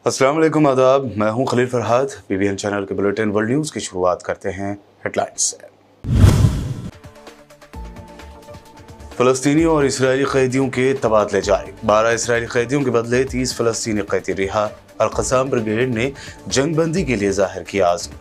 अस्सलाम वालेकुम, आदाब। मैं हूं खलील फरहाद। BBN चैनल के बुलेटिन वर्ल्ड न्यूज़ की शुरुआत करते हैं हेडलाइंस से। फ़लस्तीनियों और इस्राएली कैदियों के तबादले जारी। 12 इस्राएली कैदियों के बदले 30 फ़लस्तीनी कैदी रिहा। अल-क़स्साम ब्रिगेड ने जंगबंदी के लिए जाहिर किया आज़म।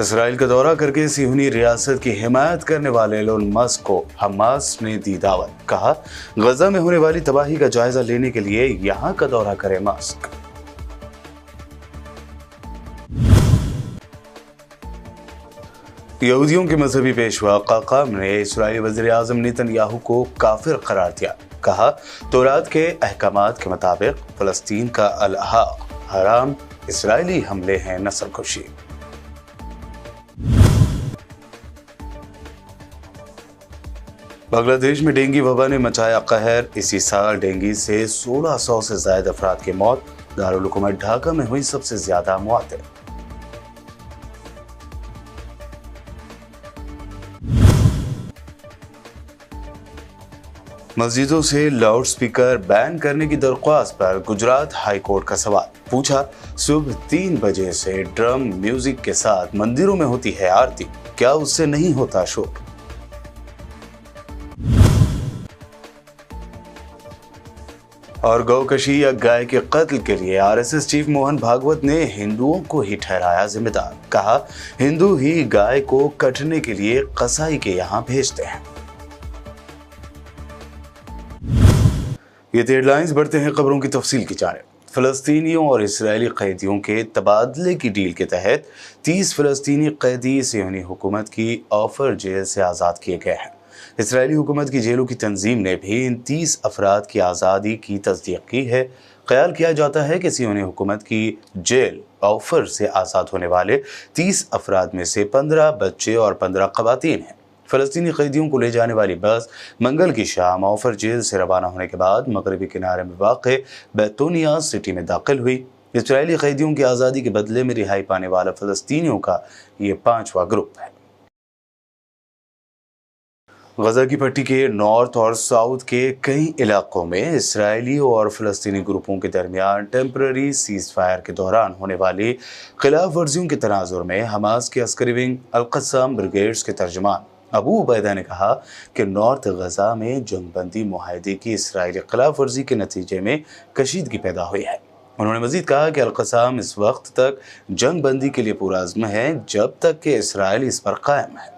इसराइल का दौरा करके सिहूनी रियासत की हिमायत करने वाले एलोन मस्क को हमास ने दी दावत। कहा, गजा में होने वाली तबाही का जायजा लेने के लिए यहां का दौरा करे मस्क। यहूदियों के मजहबी पेशवा काकाम ने इस्राएली वज़ीर-ए-आज़म नेतन्याहू को काफिर करार दिया। कहा, तौरात के अहकामात के मुताबिक फलस्तीन का अल-हक हराम, इस्राएली हमले हैं नस्लकुशी। बांग्लादेश में डेंगू वबा ने मचाया कहर। इसी साल डेंगू से 1600 से ज्यादा अफराद की मौत। दारुल हुकूमत ढाका में हुई सबसे ज्यादा मौतें। मस्जिदों से लाउड स्पीकर बैन करने की दरख्वास्त पर गुजरात हाई कोर्ट का सवाल। पूछा, सुबह 3 बजे से ड्रम म्यूजिक के साथ मंदिरों में होती है आरती, क्या उससे नहीं होता शोर? और गौकशी या गाय के कत्ल के लिए RSS चीफ मोहन भागवत ने हिंदुओं को ही ठहराया जिम्मेदार। कहा, हिंदू ही गाय को कटने के लिए कसाई के यहाँ भेजते हैं। ये हेडलाइंस। बढ़ते हैं खबरों की तफसील की जानिब। फ़लस्तीनियों और इस्राएली कैदियों के तबादले की डील के तहत 30 फ़लस्तीनी कैदी सिहूनी हुकूमत की ऑफर जेल से आज़ाद किए गए हैं। इस्राएली हुकूमत की जेलों की तंजीम ने भी इन 30 अफराद की आज़ादी की तस्दीक की है। ख्याल किया जाता है कि सिहूनी हुकूमत की जेल ऑफर से आज़ाद होने वाले 30 अफराद में से 15 बच्चे और 15 ख़वातीन हैं। फ़लस्तीनी कैदियों को ले जाने वाली बस मंगल की शाम ऑफर जेल से रवाना होने के बाद मगरबी किनारे में वाक़ बैतूनिया सिटी में दाखिल हुई। इस्राएली कैदियों की आज़ादी के बदले में रिहाई पाने वाला फ़लस्तीनियों का ये 5वां ग्रुप है। गजा की पट्टी के नॉर्थ और साउथ के कई इलाकों में इस्राएली और फ़लस्तीनी ग्रुपों के दरमियान टेम्पररी सीज़ फायर के दौरान होने वाली खिलाफ वर्जियों के तनाजुर में हमास के अस्करी विंग अल-क़स्साम ब्रिगेड्स के तर्जुमान अबू उबैदा ने कहा कि नॉर्थ गजा में जंगबंदी मुआहदे की इस्राएली खिलाफ वर्जी के नतीजे में कशीदगी पैदा हुई है। उन्होंने मजीद कहा कि अल-क़स्साम इस वक्त तक जंगबंदी के लिए पुरअज़्म है जब तक कि इसराइल इस पर कायम है।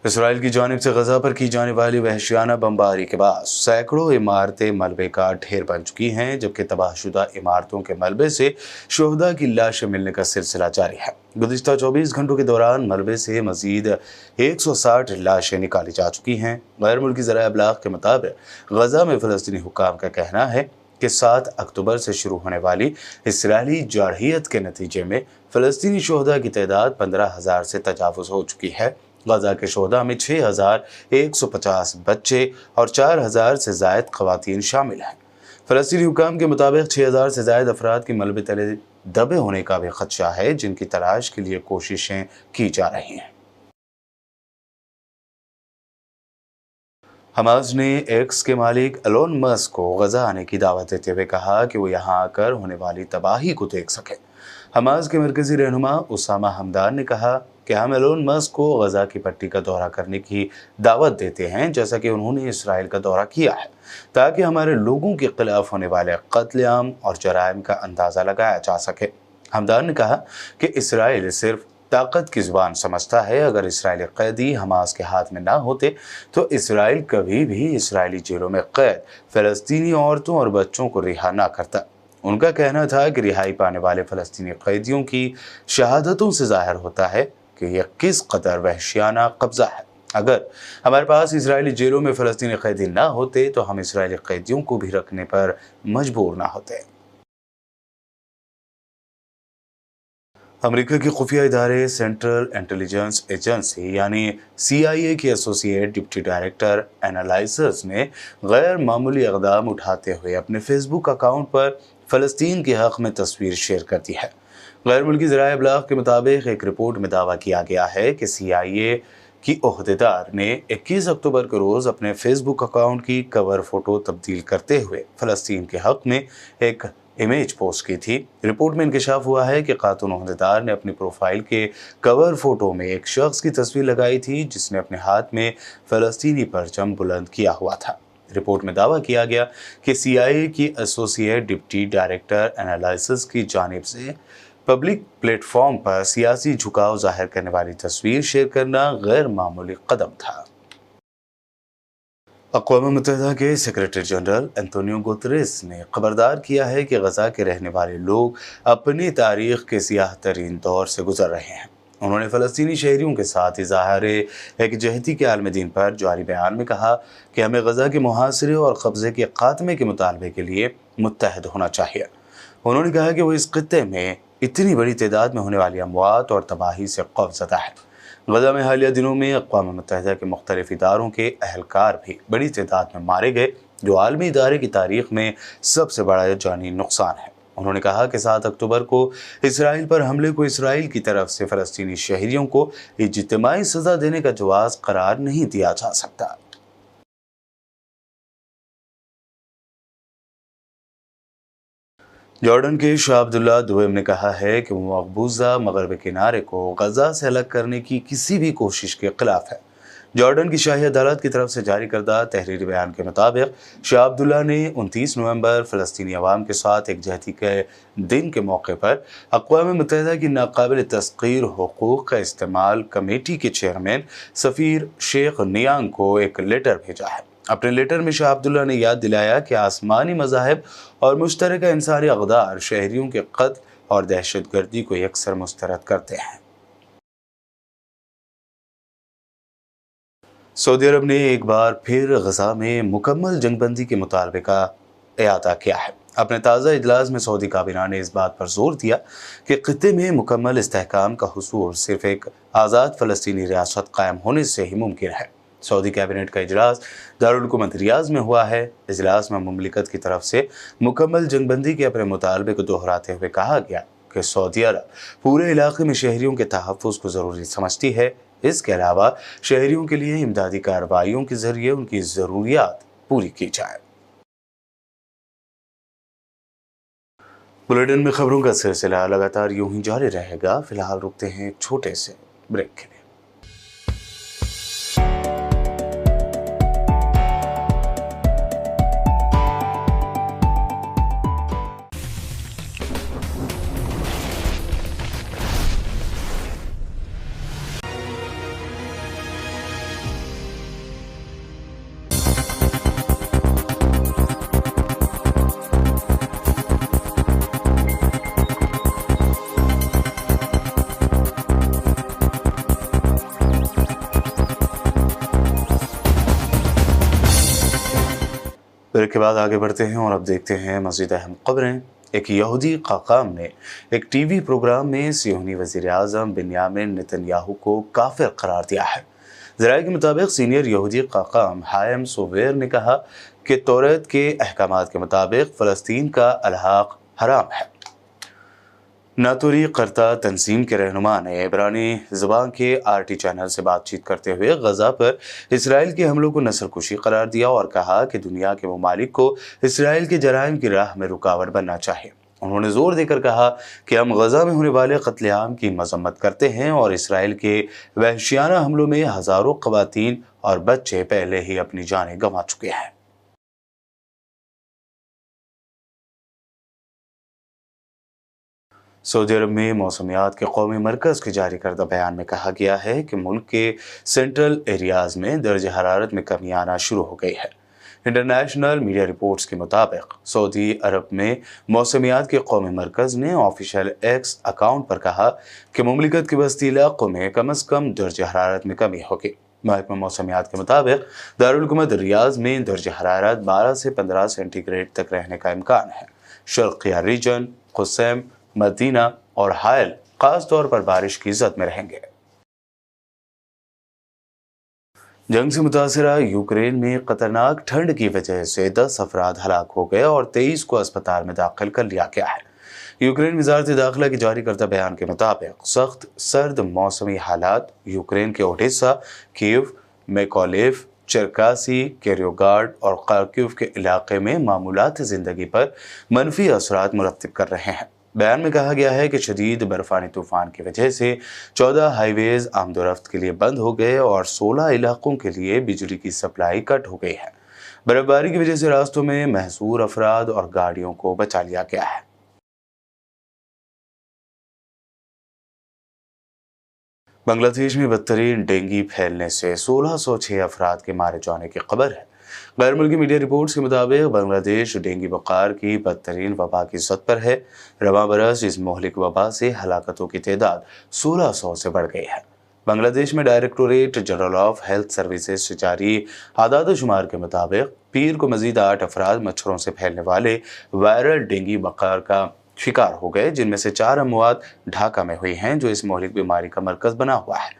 इसराइल की जानिब से गजा पर की जाने वाली वहशियाना बमबारी के बाद सैकड़ों इमारतें मलबे का ढेर बन चुकी हैं, जबकि तबाहशुदा इमारतों के मलबे से शुहदा की लाशें मिलने का सिलसिला जारी है। गुज़िश्ता 24 घंटों के दौरान मलबे से मजीद 160 लाशें निकाली जा चुकी हैं। गैर मुल्की ज़राए इब्लाग के मुताबिक गजा में फ़लस्तीनी हुक्काम का कहना है कि 7 अक्टूबर से शुरू होने वाली इसराइली जारहियत के नतीजे में फ़लस्तीनी शुहदा की तादाद 15,000 से तजावुज़ हो चुकी है। गजा के शोहदा में 6,150 बच्चे और 4,000 से ज़ायद ख़वातीन शामिल हैं। फ़लस्तीनी हुकाम के मुताबिक 6,000 से ज़ायद अफराद की मलबे तले दबे होने का भी खदशा है, जिनकी तलाश के लिए कोशिशें की जा रही हैं। हमास ने एक्स के मालिक एलोन मस्क को गजा आने की दावत देते हुए कहा कि वो यहाँ आकर होने वाली तबाही को देख सके। हमास के मरकजी रहनुमा उसामा हमदान ने कहा कि हम एलोन मस्क को गजा की पट्टी का दौरा करने की दावत देते हैं, जैसा कि उन्होंने इसराइल का दौरा किया है, ताकि हमारे लोगों के खिलाफ होने वाले कत्लेआम और जराइम का अंदाज़ा लगाया जा सके। हमदान ने कहा कि इसराइल सिर्फ ताकत की ज़ुबान समझता है। अगर इसराइली कैदी हमास के हाथ में ना होते तो इसराइल कभी भी इसराइली जेलों में कैद फ़लस्तीनी औरतों और बच्चों को रिहा ना करता। उनका कहना था कि रिहाई पाने वाले फ़लस्तीनी कैदियों की शहादतों से ज़ाहिर होता है कि यह किस कदर वहशियाना कब्ज़ा है। अगर हमारे पास इसराइली जेलों में फ़लस्तीनी कैदी ना होते तो हम इसराइली कैदियों को भी रखने पर मजबूर ना होते। अमेरिका के खुफिया इदारे सेंट्रल इंटेलिजेंस एजेंसी यानी CIA के एसोसिएट डिप्टी डायरेक्टर एनालाइजर्स ने गैर मामूली इक़दाम उठाते हुए अपने फेसबुक अकाउंट पर फ़लस्तीन के हक़ में तस्वीर शेयर कर दी है। गैर मुल्की ज़राए इब्लाग के मुताबिक एक रिपोर्ट में दावा किया गया है कि CIA कि ओहदेदार ने 21 अक्टूबर के रोज अपने फेसबुक अकाउंट की कवर फोटो तब्दील करते हुए फलस्तीन के हक में एक इमेज पोस्ट की थी। रिपोर्ट में इंकशाफ हुआ है कि खातून ओहदेदार ने अपनी प्रोफाइल के कवर फोटो में एक शख्स की तस्वीर लगाई थी जिसने अपने हाथ में फलस्तीनी परचम बुलंद किया हुआ था। रिपोर्ट में दावा किया गया कि CIA की एसोसिएट डिप्टी डायरेक्टर एनालिसिस की जानिब से पब्लिक प्लेटफॉर्म पर सियासी झुकाव जाहिर करने वाली तस्वीर शेयर करना गैर मामूली कदम था। अक़वाम मुत्तहिदा के सेक्रेटरी जनरल एंटोनियो गुतरेस ने खबरदार किया है कि गजा के रहने वाले लोग अपनी तारीख के सियाह तरीन दौर से गुजर रहे हैं। उन्होंने फ़लस्तीनी शहरियों के साथ इज़हार एकजहती के आलम दीन पर जारी बयान में कहा कि हमें गजा के मुहासरे और कब्ज़े के खात्मे के मुतालबे के लिए मुत्तहद होना चाहिए। उन्होंने कहा कि वो इस खित्ते में इतनी बड़ी तादाद में होने वाली अमवात और तबाही से खौफज़दा है। गजा में हालिया दिनों में अक़वाम मुत्तहिदा के मुख्तलिफ इदारों के अहलकार भी बड़ी तादाद में मारे गए, जो आलमी इदारे की तारीख में सबसे बड़ा जानी नुकसान है। उन्होंने कहा कि 7 अक्टूबर को इसराइल पर हमले को इसराइल की तरफ से फ़लस्तीनी शहरियों को इज्तिमाई सज़ा देने का जवाज़ करार नहीं दिया जा सकता। जॉर्डन के शाह अब्दुल्ला दुवेम ने कहा है कि वो मकबूजा मगरब किनारे को गजा से अलग करने की किसी भी कोशिश के खिलाफ है। जॉर्डन की शाही अदालत की तरफ से जारी करदा तहरीरी बयान के मुताबिक शाह अब्दुल्ला ने 29 नवंबर फ़लस्तीनी अवाम के साथ एकजहती के दिन के मौके पर अक़वाम मुत्तहिदा की नाकाबिल तस्ख़ीर हुकूक़ का इस्तेमाल कमेटी के चेयरमैन सफ़ीर शेख नियांग को एक लेटर भेजा है। अपने लेटर में शाह अब्दुल्ला ने याद दिलाया कि आसमानी मज़ाहिब और मुश्तरका इंसानी अक़दार शहरियों के क़त्ल और दहशतगर्दी को यकसर मुस्तरद करते हैं। सऊदी अरब ने एक बार फिर गजा में मुकम्मल जंगबंदी के मुतालबे का इआदा किया है। अपने ताज़ा इजलास में सऊदी काबीना ने इस बात पर जोर दिया कि खित्ते में मुकम्मल इस्तेहकाम का हुसूल सिर्फ एक आज़ाद फ़लस्तीनी रियासत कायम होने से ही मुमकिन है। सऊदी कैबिनेट का इजलास दारुल हुकूमत रियाज में हुआ है। इजलास में मुमलिकत की तरफ से मुकम्मल जंगबंदी के अपने मुतालबे को दोहराते हुए कहा गया कि सऊदी अरब पूरे इलाके में शहरियों के तहफ़्फ़ुज़ को ज़रूरी समझती है। इसके अलावा शहरियों के लिए इमदादी कार्रवाइयों के ज़रिए उनकी ज़रूरियात पूरी की जाए। बुलेटिन में खबरों का सिलसिला लगातार यूं ही जारी रहेगा। फिलहाल रुकते हैं एक छोटे से ब्रेक के लिए। ब्रेक के बाद आगे बढ़ते हैं और अब देखते हैं मज़ीद अहम खबरें। एक यहूदी काकाम ने एक टीवी प्रोग्राम में सियोनी वज़ीर आज़म बिन्यामिन नेतन्याहू को काफिर करार दिया है। ज़राए के मुताबिक सीनियर यहूदी काकाम हायम सोवेर ने कहा कि तौरात के अहकामात के मुताबिक फ़लस्तीन का अलहाक हराम है। नातोरी करता तंजीम के रहनुमा ने इब्रानी ज़बान के RT चैनल से बातचीत करते हुए गजा पर इसराइल के हमलों को नस्लकुशी करार दिया और कहा कि दुनिया के ममालिक को इसराइल के जराइम की राह में रुकावट बनना चाहिए। उन्होंने जोर देकर कहा कि हम गजा में होने वाले कत्लेआम की मजम्मत करते हैं और इसराइल के वहशियाना हमलों में हज़ारों ख़वातीन और बच्चे पहले ही अपनी जानें गंवा चुके हैं। सऊदी अरब में मौसमियात के कौमी मरकज़ के जारी करदा बयान में कहा गया है कि मुल्क के सेंट्रल एरियाज़ में दर्ज हरारत में कमी आना शुरू हो गई है। इंटरनेशनल मीडिया रिपोर्ट्स के मुताबिक सऊदी अरब में मौसमियात के कौमी मरकज़ ने ऑफिशियल X अकाउंट पर कहा कि मुमलिकत के बस्ती इलाकों में कम अज़ कम दर्ज हरारत में कमी होगी। महकमा मौसमियात के मुताबिक दारुल हुकूमत रियाज में दर्ज हरारत 12 से 15 सेंटीग्रेड तक रहने का इम्कान है। शर्क़िया रीजन, क़ुसैम, मदीना और हायल खास तौर पर बारिश की ज़द में रहेंगे। जंग से मुतासरा यूक्रेन में खतरनाक ठंड की वजह से 10 अफराद हलाक हो गए और 23 को अस्पताल में दाखिल कर लिया गया है। यूक्रेन वज़ारत दाखिला की जारी करदा बयान के मुताबिक सख्त सर्द मौसमी हालात यूक्रेन के ओडेसा, कीव, मैकोलेव, चरकासी, किर्योगार्ड और खार्किव के इलाके में मामूलात ज़िंदगी पर मनफी असरात मुरतब कर रहे हैं। बयान में कहा गया है कि शदीद बर्फानी तूफान की वजह से 14 हाईवेज आमदोरफ्त के लिए बंद हो गए और 16 इलाकों के लिए बिजली की सप्लाई कट हो गई है। बर्फबारी की वजह से रास्तों में महसूर अफराद और गाड़ियों को बचा लिया गया है। बांग्लादेश में बदतरीन डेंगू फैलने से 1606 अफराद के मारे जाने की खबर है। गैर मुल्की मीडिया रिपोर्ट्स के मुताबिक बांग्लादेश डेंगू बुखार की बदतरीन वबा की सद पर है। रवां बरस इस मोहलिक वबा से हलाकतों की तादाद 1600 से बढ़ गई है। बांग्लादेश में directorate general of health services से जारी आदाद शुमार के मुताबिक पीर को मजीद 8 अफराद मच्छरों से फैलने वाले वायरल डेंगू बुखार का शिकार हो गए, जिनमें से 4 अमवात ढाका में हुई हैं, जो इस मोहलिक बीमारी का मरकज बना हुआ है।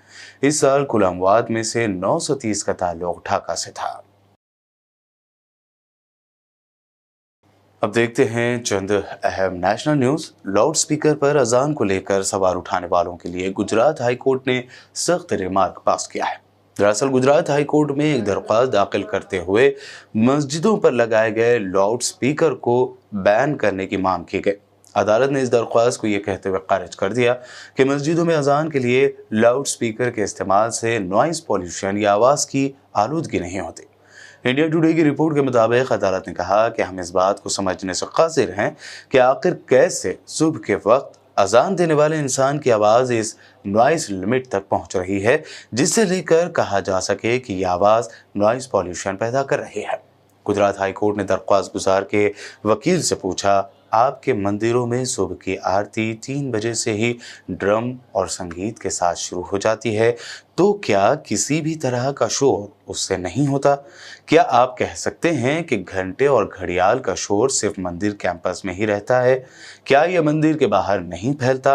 इस साल कुल अमवात में से 930 का ताल्लुक ढाका से था। अब देखते हैं चंद अहम नेशनल न्यूज। लाउड स्पीकर पर अजान को लेकर सवाल उठाने वालों के लिए गुजरात हाई कोर्ट ने सख्त रिमार्क पास किया है। दरअसल गुजरात हाई कोर्ट में एक दरख्वास्त दाखिल करते हुए मस्जिदों पर लगाए गए लाउड स्पीकर को बैन करने की मांग की गई। अदालत ने इस दरख्वास्त को ये कहते हुए खारिज कर दिया कि मस्जिदों में अजान के लिए लाउड स्पीकर के इस्तेमाल से नॉइस पॉल्यूशन या आवाज़ की आलूदगी नहीं होती। इंडिया टुडे की रिपोर्ट के मुताबिक अदालत ने कहा कि हम इस बात को समझने से कासिर हैं कि आखिर कैसे सुबह के वक्त अजान देने वाले इंसान की आवाज़ इस नॉइस लिमिट तक पहुंच रही है, जिससे लेकर कहा जा सके कि यह आवाज़ नॉइस पॉल्यूशन पैदा कर रही है। गुजरात हाई कोर्ट ने दरख्वास्त गुजार के वकील से पूछा, आपके मंदिरों में सुबह की आरती 3 बजे से ही ड्रम और संगीत के साथ शुरू हो जाती है, तो क्या किसी भी तरह का शोर उससे नहीं होता? क्या आप कह सकते हैं कि घंटे और घड़ियाल का शोर सिर्फ मंदिर कैंपस में ही रहता है? क्या यह मंदिर के बाहर नहीं फैलता?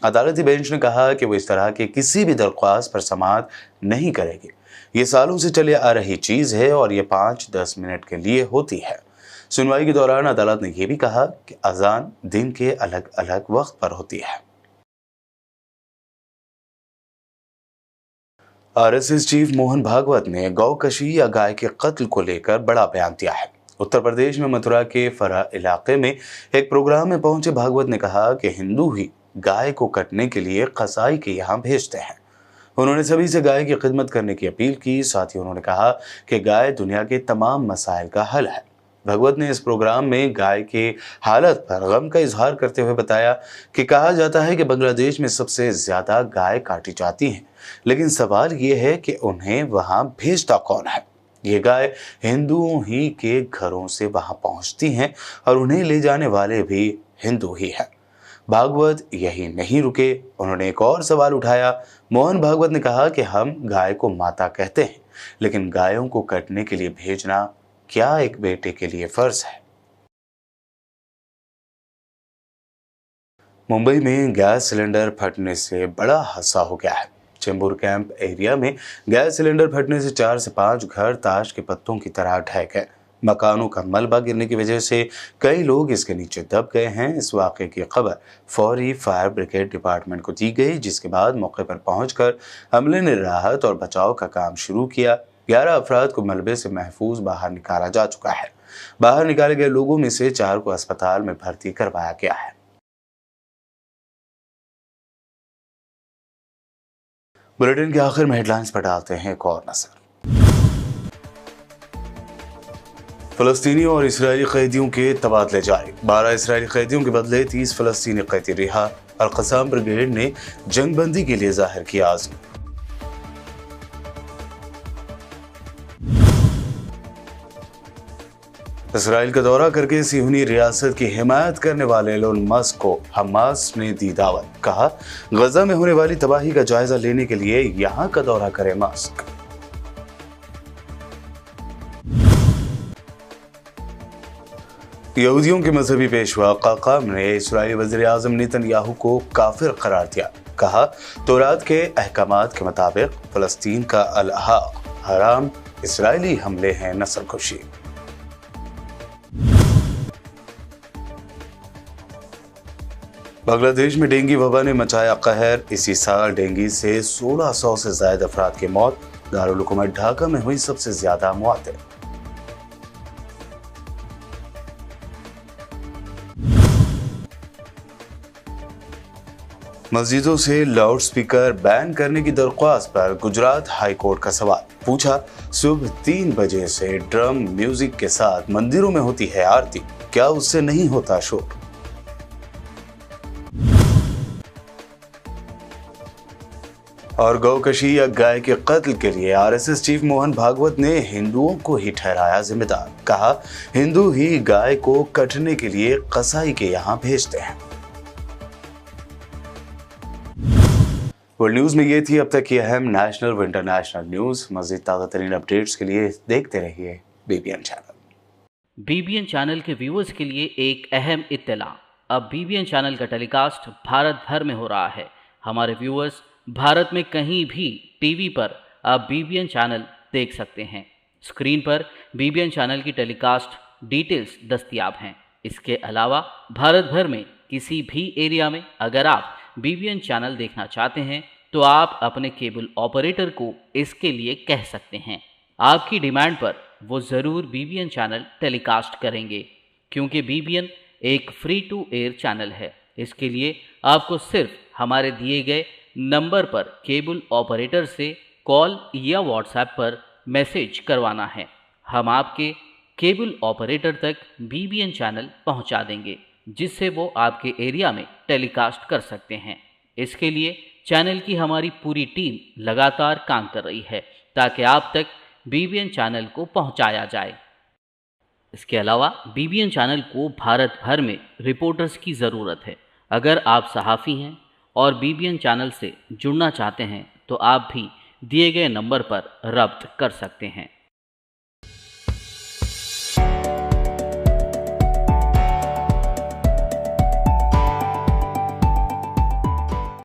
अदालती बेंच ने कहा कि वो इस तरह के किसी भी दरख्वास्त पर समाअत नहीं करेगी। ये सालों से चले आ रही चीज़ है और ये 5-10 मिनट के लिए होती है। सुनवाई के दौरान अदालत ने यह भी कहा कि अजान दिन के अलग अलग वक्त पर होती है। आरएसएस चीफ मोहन भागवत ने गौकशी या गाय के कत्ल को लेकर बड़ा बयान दिया है। उत्तर प्रदेश में मथुरा के फरा इलाके में एक प्रोग्राम में पहुंचे भागवत ने कहा कि हिंदू ही गाय को कटने के लिए कसाई के यहाँ भेजते हैं। उन्होंने सभी से गाय की खिदमत करने की अपील की। साथ ही उन्होंने कहा कि गाय दुनिया के तमाम मसाइल का हल है। भगवत ने इस प्रोग्राम में गाय के हालत पर गम का इजहार करते हुए बताया कि कहा जाता है कि बांग्लादेश में सबसे ज्यादा गाय काटी जाती हैं, लेकिन सवाल ये है कि उन्हें वहां भेजता कौन है। ये गाय हिंदुओं ही के घरों से वहां पहुंचती हैं और उन्हें ले जाने वाले भी हिंदू ही हैं। भागवत यही नहीं रुके, उन्होंने एक और सवाल उठाया। मोहन भागवत ने कहा कि हम गाय को माता कहते हैं, लेकिन गायों को कटने के लिए भेजना क्या एक बेटे के लिए फर्ज है? मुंबई में गैस सिलेंडर फटने से बड़ा हादसा हो गया है। चेंबूर कैंप एरिया में गैस सिलेंडर फटने से 4 से 5 घर ताश के पत्तों की तरह ढह गए। मकानों का मलबा गिरने की वजह से कई लोग इसके नीचे दब गए हैं। इस वाक़े की खबर फौरी फायर ब्रिगेड डिपार्टमेंट को दी गई, जिसके बाद मौके पर पहुंचकर अमले ने राहत और बचाव का काम शुरू किया। 11 अफराद को मलबे से महफूज बाहर निकाला जा चुका है। बाहर निकाले गए लोगों में से 4 को अस्पताल में भर्ती करवाया गया है। बुलेटिन के आखिर में हेडलाइंस पर डालते हैं एक और नजर। फलस्तीनी और इसराइली कैदियों के तबादले जारी। 12 इसराइली कैदियों के बदले 30 फलस्तीनी कैदी रिहा। अल-क़स्साम ब्रिगेड ने जंगबंदी के लिए जाहिर किया आज़म। इसराइल का दौरा करके सिहूनी रियासत की हिमायत करने वाले एलोन मस्क को हमास ने दी दावत। कहा, गजा में होने वाली तबाही का जायजा लेने के लिए यहां का दौरा करे मस्क। यहूदियों के मजहबी पेशवा काकाम ने इस्राएली वज़ीर-ए-आज़म नेतन्याहू को काफिर करार दिया। कहा, तौरात के अहकामात के मुताबिक फलस्तीन का अल-हक़ हराम, इसराइली हमले हैं नस्लकुशी। बांग्लादेश में डेंगू वबा ने मचाया कहर। इसी साल डेंगू से 1600 से ज्यादा अफराद की मौत। दारुल हुकूमत ढाका में हुई सबसे ज्यादा मौतें। मस्जिदों से लाउड स्पीकर बैन करने की दरख्वास्त पर गुजरात हाई कोर्ट का सवाल पूछा। सुबह 3 बजे से ड्रम म्यूजिक के साथ मंदिरों में होती है आरती, क्या उससे नहीं होता शोर? और गौकशी या गाय के कत्ल के लिए आरएसएस चीफ मोहन भागवत ने हिंदुओं को ही ठहराया जिम्मेदार। कहा, हिंदू ही गाय को कटने के लिए कसाई के यहाँ भेजते हैं। वर्ल्ड न्यूज में ये थी अब तक की अहम नेशनल व इंटरनेशनल न्यूज। मज़ीद ताज़ा तरीन अपडेट्स के लिए देखते रहिए बीबीएन चैनल। बीबीएन चैनल के व्यूअर्स के लिए एक अहम इत्तला। अब बीबीएन चैनल का टेलीकास्ट भारत भर में हो रहा है। हमारे व्यूअर्स भारत में कहीं भी टीवी पर आप बीबीएन चैनल देख सकते हैं। स्क्रीन पर बीबीएन चैनल की टेलीकास्ट डिटेल्स दस्तयाब हैं। इसके अलावा भारत भर में किसी भी एरिया में अगर आप बीबीएन चैनल देखना चाहते हैं तो आप अपने केबल ऑपरेटर को इसके लिए कह सकते हैं। आपकी डिमांड पर वो ज़रूर बीबीएन चैनल टेलीकास्ट करेंगे, क्योंकि बीबीएन एक फ्री टू एयर चैनल है। इसके लिए आपको सिर्फ हमारे दिए गए नंबर पर केबल ऑपरेटर से कॉल या व्हाट्सएप पर मैसेज करवाना है। हम आपके केबल ऑपरेटर तक बीबीएन चैनल पहुंचा देंगे, जिससे वो आपके एरिया में टेलीकास्ट कर सकते हैं। इसके लिए चैनल की हमारी पूरी टीम लगातार काम कर रही है ताकि आप तक बीबीएन चैनल को पहुंचाया जाए। इसके अलावा बीबीएन चैनल को भारत भर में रिपोर्टर्स की ज़रूरत है। अगर आप सहाफ़ी हैं और बीबीएन चैनल से जुड़ना चाहते हैं तो आप भी दिए गए नंबर पर रब्त कर सकते हैं।